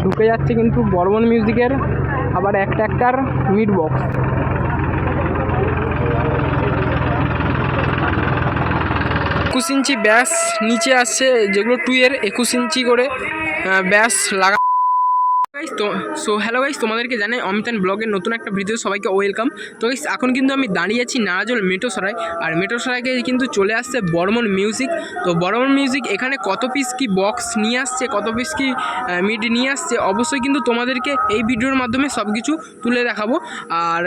ঢুকে যাচ্ছে কিন্তু বর্মন মিউজিকের আবার একটার মিড বক্স। 21 ইঞ্চি ব্যাস নিচে আসছে, যেগুলো 2 এর 21 ইঞ্চি করে ব্যাস লাগা। তো হ্যালো গাইস, তোমাদেরকে জানাই অমিতান ব্লগের নতুন একটা ভিডিও সবাইকে ওয়েলকাম। তো গাইস এখন কিন্তু আমি দাঁড়িয়ে আছি নারাজল মেট্রোসরাই, আর মেট্রোসরাইকে কিন্তু চলে আসছে বর্মন মিউজিক। তো বর্মন মিউজিক এখানে কত পিস কি বক্স নিয়ে আসছে, কত পিস কি মিড নিয়ে আসছে, অবশ্যই কিন্তু তোমাদেরকে এই ভিডিওর মাধ্যমে সব কিছু তুলে দেখাবো। আর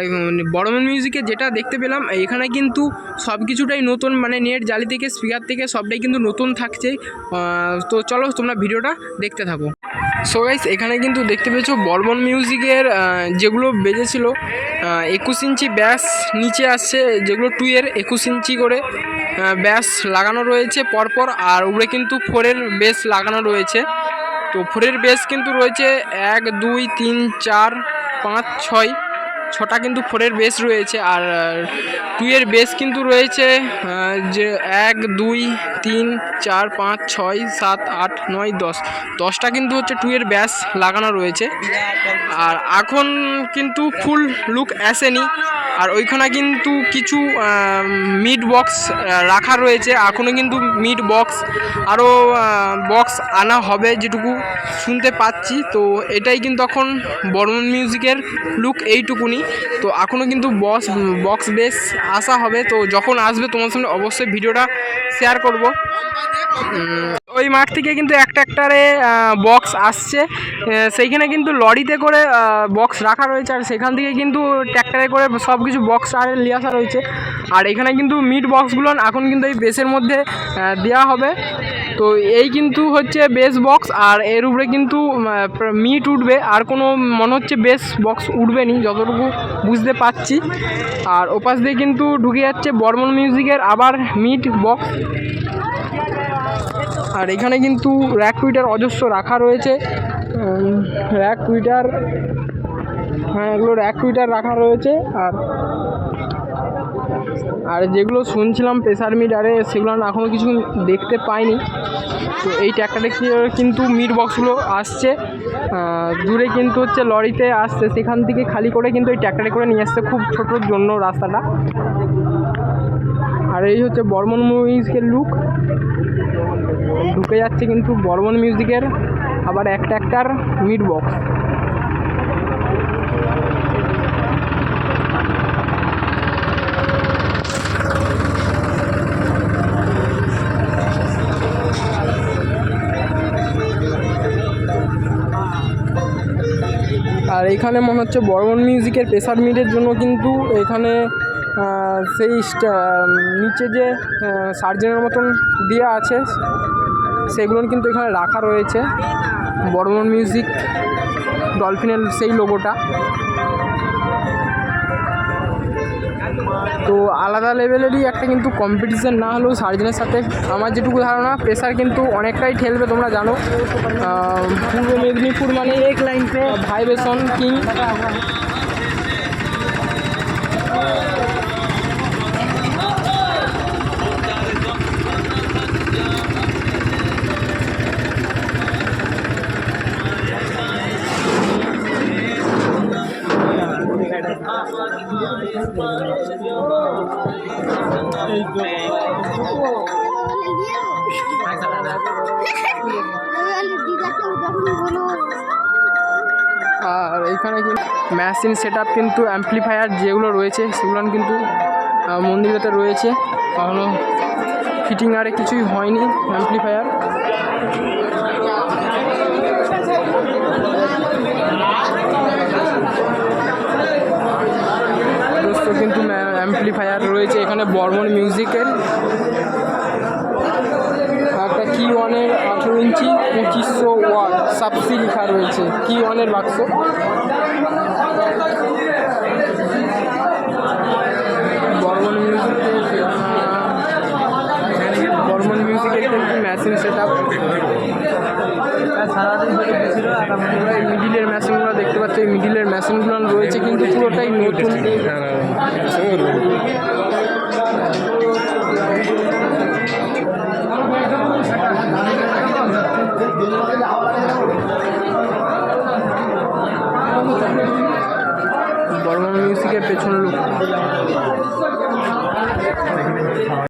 বর্মন মিউজিকে যেটা দেখতে পেলাম এখানে কিন্তু সব কিছুটাই নতুন, মানে নেট জালি থেকে স্পিকার থেকে সবটাই কিন্তু নতুন থাকছে। তো চলো তোমরা ভিডিওটা দেখতে থাকো। সো গাইস এখানে কিন্তু দেখতে পেয়েছো বর্মন মিউজিকের যেগুলো বেজেছিল 21 ইঞ্চি ব্যাস নিচে আসছে, যেগুলো 2 এর 21 ইঞ্চি করে ব্যাস লাগানো রয়েছে পরপর, আর উপরে কিন্তু 4 এর বেস লাগানো রয়েছে। তো 4 এর বেস কিন্তু রয়েছে 1 2 3 4 5 6টা কিন্তু 4 এর বেস রয়েছে, আর 2 এর বেস কিন্তু রয়েছে যে 1 2 3 4 5 6 7 8 9 10টা কিন্তু হচ্ছে 2 এর ব্যাস লাগানো রয়েছে। আর এখন কিন্তু ফুল লুক আসেনি, আর ওইখানে কিন্তু কিছু মিড বক্স রাখা রয়েছে, এখনও কিন্তু মিড বক্স আরও বক্স আনা হবে যেটুকু শুনতে পাচ্ছি। তো এটাই কিন্তু এখন বর্মন মিউজিকের লুক এইটুকুনি। তো এখনও কিন্তু বক্স বেস আসা হবে, তো যখন আসবে তোমার সামনে অবশ্যই ভিডিওটা শেয়ার করব। ওই মাঠ থেকে কিন্তু একটারে বক্স আসছে, সেইখানে কিন্তু লরিতে করে বক্স রাখা রয়েছে, আর সেখান থেকে কিন্তু ট্র্যাক্টরে করে সব কিছু বক্স আর নিয়ে আসা রয়েছে। আর এখানে কিন্তু মিড বক্সগুলো এখন কিন্তু এই বেসের মধ্যে দেওয়া হবে। তো এই কিন্তু হচ্ছে বেস বক্স, আর এর উপরে কিন্তু মিট উঠবে, আর কোনো মনে হচ্ছে বেস বক্স উঠবে নি যতটুকু বুঝতে পারছি। আর ওপাশ দিয়ে কিন্তু ঢুকে যাচ্ছে বর্মন মিউজিকের আবার মিড বক্স। আর এখানে কিন্তু র্যাক টুইটার অজস্র রাখা রয়েছে, র্যাক টুইটার, হ্যাঁ এগুলো র্যাক টুইটার রাখা রয়েছে। আর যেগুলো শুনছিলাম প্রেসার মিটারে, সেগুলো এখনও কিছু দেখতে পাইনি। তো এই ট্র্যাক্টরে কিন্তু মিড বক্সগুলো আসছে, দূরে কিন্তু হচ্ছে লরিতে আসছে, সেখান থেকে খালি করে কিন্তু এই ট্র্যাক্টরে করে নিয়ে আসছে, খুব ছোটোর জন্য রাস্তাটা। আর এই হচ্ছে বর্মন মিউজিকের লুক, ঢুকে যাচ্ছে কিন্তু বর্মন মিউজিকের আবার একটার মিড বক্স। আর এখানে মনে হচ্ছে বর্মন মিউজিকের প্রেসার মিডের জন্য কিন্তু এখানে সেই নিচে যে সার্জেনের মতন দেওয়া আছে সেগুলো কিন্তু এখানে রাখা রয়েছে, বর্মন মিউজিক ডলফিনের সেই লোগোটা। তো আলাদা লেভেলেরই একটা কিন্তু কম্পিটিশান না হলেও সার্জেনের সাথে আমার যেটুকু ধারণা প্রেসার কিন্তু অনেকটাই ঠেলবে। তোমরা জানো পূর্ব মেদিনীপুর মানে এক লাইনতে ভাইব্রেশন কিং। আর এখানে কিন্তু মেশিন সেট আপ কিন্তু অ্যাম্পলিফায়ার যেগুলো রয়েছে সেগুলো কিন্তু মন্দিরেতে রয়েছে, এখনও ফিটিং আরে কিছুই হয়নি অ্যাম্পলিফায়ার। কিন্তু অ্যাম্পলিফায়ার রয়েছে এখানে বর্মন মিউজিকের, একটা কি ওয়ানের 18 ইঞ্চি 2500 ওয়াট সাবসি লেখা রয়েছে, কি ওয়ানের বাক্স। বর্মন মিউজিকের কিন্তু মেশিন সেট আপ, মিডিলের মেশিনগুলো দেখতে পাচ্ছি, এই মিডিলের মেশিনগুলো রয়েছে কিন্তু পুরোটাই নতুন। বর্মন মিউজিকের পেছন লুক।